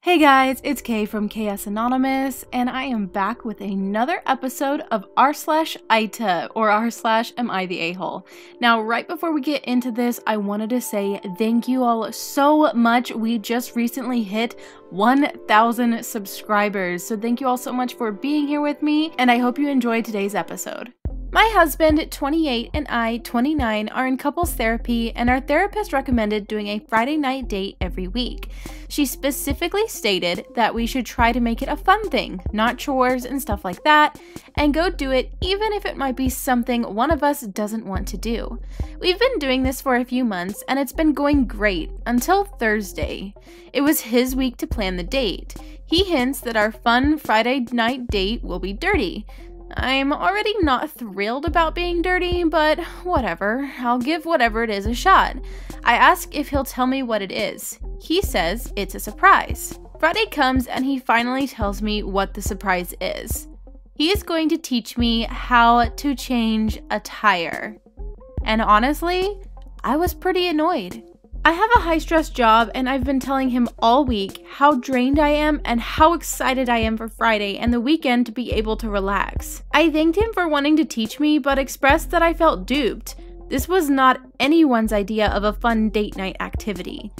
Hey guys, it's Kay from KS Anonymous, and I am back with another episode of r/AmITheA, or r/AmITheA. Now, right before we get into this, I wanted to say thank you all so much. We just recently hit 1,000 subscribers, so thank you all so much for being here with me, and I hope you enjoyed today's episode. My husband, 28, and I, 29, are in couples therapy, and our therapist recommended doing a Friday night date every week. She specifically stated that we should try to make it a fun thing, not chores and stuff like that, and go do it even if it might be something one of us doesn't want to do. We've been doing this for a few months, and it's been going great until Thursday. It was his week to plan the date. He hints that our fun Friday night date will be dirty. I'm already not thrilled about being dirty, but whatever, I'll give whatever it is a shot. I ask if he'll tell me what it is. He says it's a surprise. Friday comes and he finally tells me what the surprise is. He is going to teach me how to change a tire. And honestly, I was pretty annoyed. I have a high-stress job, and I've been telling him all week how drained I am and how excited I am for Friday and the weekend to be able to relax. I thanked him for wanting to teach me, but expressed that I felt duped. This was not anyone's idea of a fun date night activity.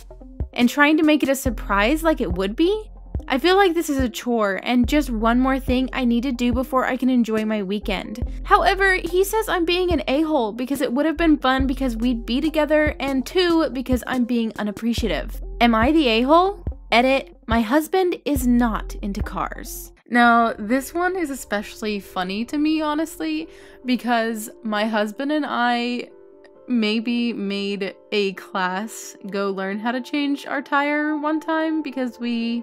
And trying to make it a surprise like it would be? I feel like this is a chore and just one more thing I need to do before I can enjoy my weekend. However, he says I'm being an a-hole because it would have been fun because we'd be together, and 2, because I'm being unappreciative. Am I the a-hole? Edit, my husband is not into cars. Now, this one is especially funny to me, honestly, because my husband and I maybe made a class go learn how to change our tire one time because we're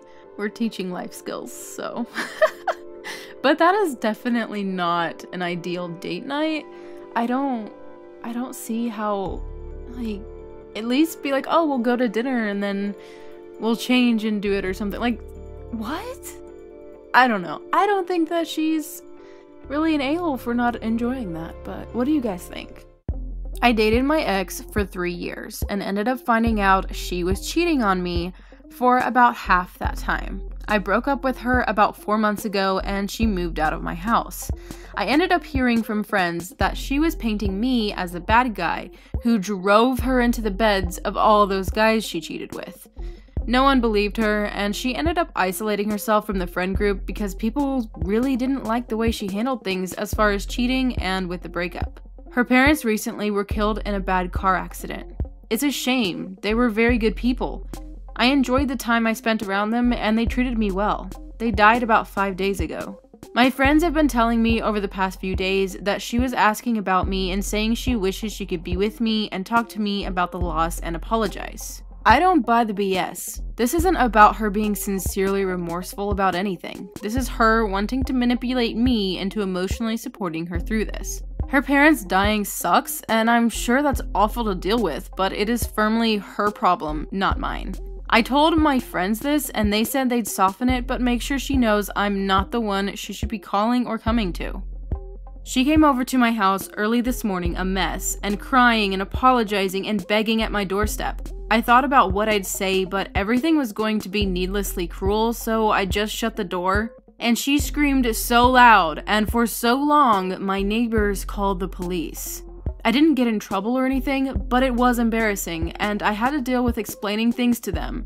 teaching life skills, so. But that is definitely not an ideal date night. I don't see how, like, at least be like, oh, we'll go to dinner and then we'll change and do it or something. Like, what? I don't know. I don't think that she's really an a-hole for not enjoying that, but what do you guys think? I dated my ex for 3 years and ended up finding out she was cheating on me for about half that time. I broke up with her about 4 months ago and she moved out of my house. I ended up hearing from friends that she was painting me as the bad guy who drove her into the beds of all those guys she cheated with. No one believed her, and she ended up isolating herself from the friend group because people really didn't like the way she handled things as far as cheating and with the breakup. Her parents recently were killed in a bad car accident. It's a shame. They were very good people. I enjoyed the time I spent around them, and they treated me well. They died about 5 days ago. My friends have been telling me over the past few days that she was asking about me and saying she wishes she could be with me and talk to me about the loss and apologize. I don't buy the BS. This isn't about her being sincerely remorseful about anything. This is her wanting to manipulate me into emotionally supporting her through this. Her parents dying sucks, and I'm sure that's awful to deal with, but it is firmly her problem, not mine. I told my friends this, and they said they'd soften it, but make sure she knows I'm not the one she should be calling or coming to. She came over to my house early this morning a mess, and crying and apologizing and begging at my doorstep. I thought about what I'd say, but everything was going to be needlessly cruel, so I just shut the door. And she screamed so loud, and for so long, my neighbors called the police. I didn't get in trouble or anything, but it was embarrassing, and I had to deal with explaining things to them.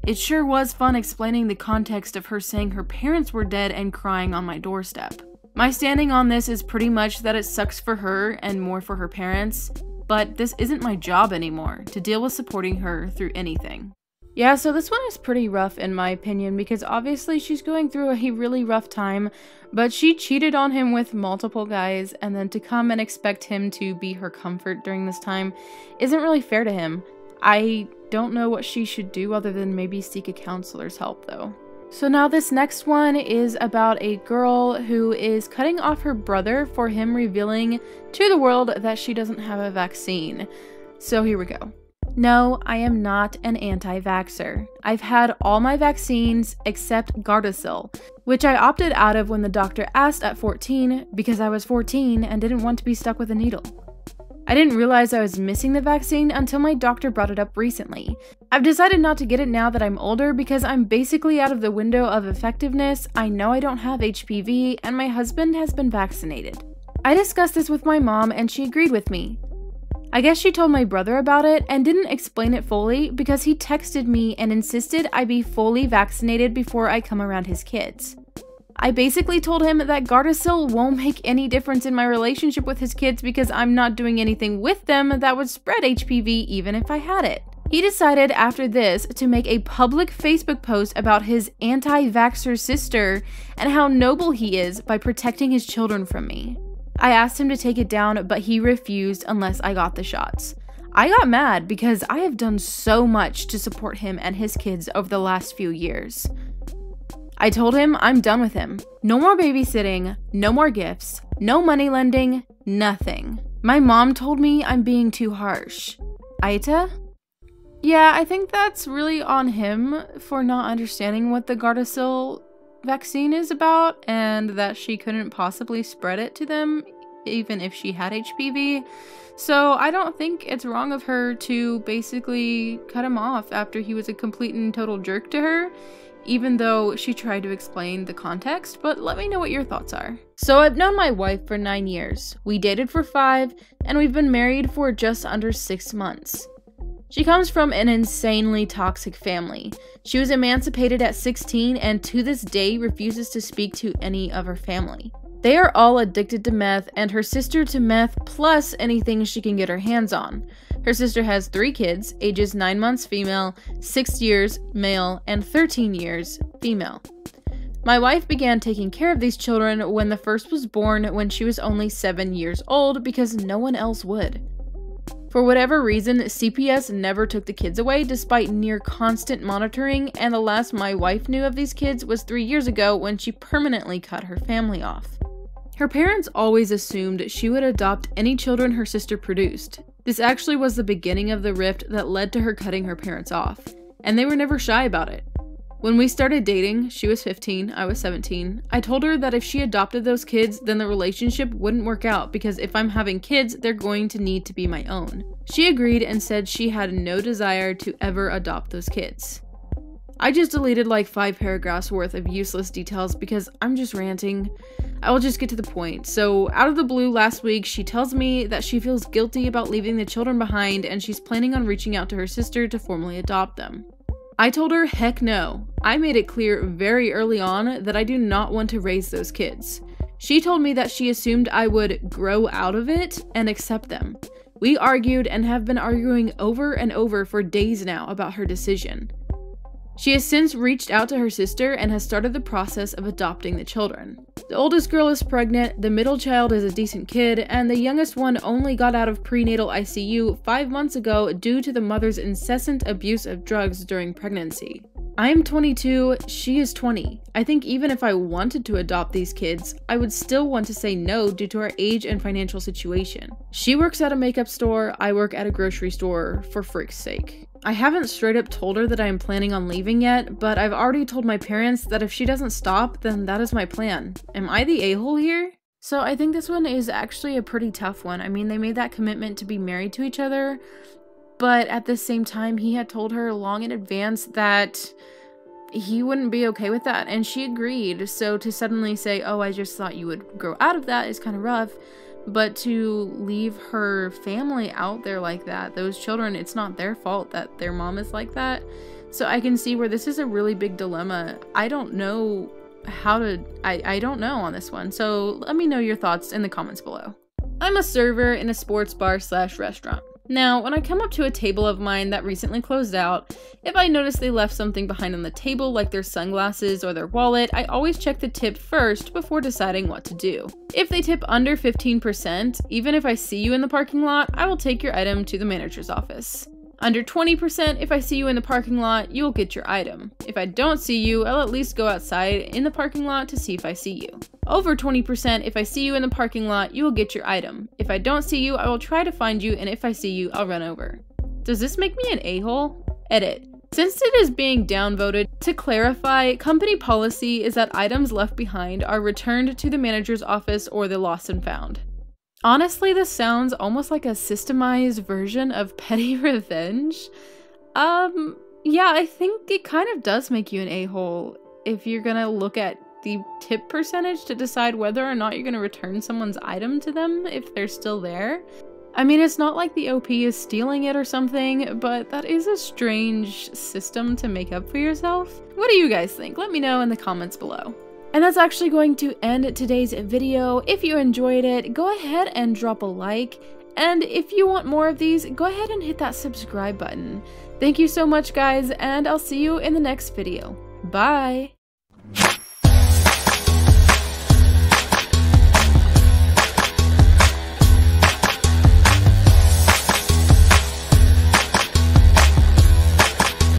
It sure was fun explaining the context of her saying her parents were dead and crying on my doorstep. My standing on this is pretty much that it sucks for her and more for her parents, but this isn't my job anymore, to deal with supporting her through anything. Yeah, so this one is pretty rough in my opinion because obviously she's going through a really rough time, but she cheated on him with multiple guys, and then to come and expect him to be her comfort during this time isn't really fair to him. I don't know what she should do other than maybe seek a counselor's help though. So now this next one is about a girl who is cutting off her brother for him revealing to the world that she doesn't have a vaccine. So here we go. No, I am not an anti-vaxxer. I've had all my vaccines except Gardasil, which I opted out of when the doctor asked at 14 because I was 14 and didn't want to be stuck with a needle. I didn't realize I was missing the vaccine until my doctor brought it up recently. I've decided not to get it now that I'm older because I'm basically out of the window of effectiveness. I know I don't have HPV, and my husband has been vaccinated. I discussed this with my mom and she agreed with me. I guess she told my brother about it and didn't explain it fully because he texted me and insisted I be fully vaccinated before I come around his kids. I basically told him that Gardasil won't make any difference in my relationship with his kids because I'm not doing anything with them that would spread HPV even if I had it. He decided after this to make a public Facebook post about his anti-vaxxer sister and how noble he is by protecting his children from me. I asked him to take it down, but he refused unless I got the shots. I got mad because I have done so much to support him and his kids over the last few years. I told him I'm done with him. No more babysitting, no more gifts, no money lending, nothing. My mom told me I'm being too harsh. AmITheA? Yeah, I think that's really on him for not understanding what the Gardasil vaccine is about and that she couldn't possibly spread it to them even if she had HPV. So I don't think it's wrong of her to basically cut him off after he was a complete and total jerk to her, even though she tried to explain the context, but let me know what your thoughts are. So I've known my wife for 9 years. We dated for 5, and we've been married for just under 6 months. She comes from an insanely toxic family. She was emancipated at 16 and to this day refuses to speak to any of her family. They are all addicted to meth and her sister to meth plus anything she can get her hands on. Her sister has 3 kids, ages 9 months female, 6 years male, and 13 years female. My wife began taking care of these children when the first was born when she was only 7 years old because no one else would. For whatever reason, CPS never took the kids away despite near constant monitoring, and the last my wife knew of these kids was 3 years ago when she permanently cut her family off. Her parents always assumed she would adopt any children her sister produced. This actually was the beginning of the rift that led to her cutting her parents off, and they were never shy about it. When we started dating, she was 15, I was 17, I told her that if she adopted those kids, then the relationship wouldn't work out because if I'm having kids, they're going to need to be my own. She agreed and said she had no desire to ever adopt those kids. I just deleted like 5 paragraphs worth of useless details because I'm just ranting. I will just get to the point. So out of the blue last week, she tells me that she feels guilty about leaving the children behind and she's planning on reaching out to her sister to formally adopt them. I told her heck no. I made it clear very early on that I do not want to raise those kids. She told me that she assumed I would grow out of it and accept them. We argued and have been arguing over and over for days now about her decision. She has since reached out to her sister and has started the process of adopting the children. The oldest girl is pregnant, the middle child is a decent kid, and the youngest one only got out of prenatal ICU 5 months ago due to the mother's incessant abuse of drugs during pregnancy. I am 22, she is 20. I think even if I wanted to adopt these kids, I would still want to say no due to our age and financial situation. She works at a makeup store, I work at a grocery store, for frick's sake. I haven't straight up told her that I am planning on leaving yet, but I've already told my parents that if she doesn't stop, then that is my plan. Am I the a-hole here? So I think this one is actually a pretty tough one. I mean, they made that commitment to be married to each other, but at the same time, he had told her long in advance that he wouldn't be okay with that, and she agreed. So to suddenly say, oh, I just thought you would grow out of that is kind of rough. But to leave her family out there like that, those children, it's not their fault that their mom is like that. So I can see where this is a really big dilemma. I don't know how to, I don't know on this one. So let me know your thoughts in the comments below. I'm a server in a sports bar / restaurant. Now, when I come up to a table of mine that recently closed out, if I notice they left something behind on the table like their sunglasses or their wallet, I always check the tip first before deciding what to do. If they tip under 15%, even if I see you in the parking lot, I will take your item to the manager's office. Under 20%, if I see you in the parking lot, you will get your item. If I don't see you, I'll at least go outside in the parking lot to see if I see you. Over 20%, if I see you in the parking lot, you will get your item. If I don't see you, I will try to find you, and if I see you, I'll run over. Does this make me an a-hole? Edit. Since it is being downvoted, to clarify, company policy is that items left behind are returned to the manager's office or the lost and found. Honestly, this sounds almost like a systemized version of petty revenge. Yeah, I think it kind of does make you an a-hole if you're gonna look at the tip percentage to decide whether or not you're gonna return someone's item to them if they're still there. I mean, it's not like the OP is stealing it or something, but that is a strange system to make up for yourself. What do you guys think? Let me know in the comments below. And that's actually going to end today's video. If you enjoyed it, go ahead and drop a like. And if you want more of these, go ahead and hit that subscribe button. Thank you so much, guys, and I'll see you in the next video. Bye!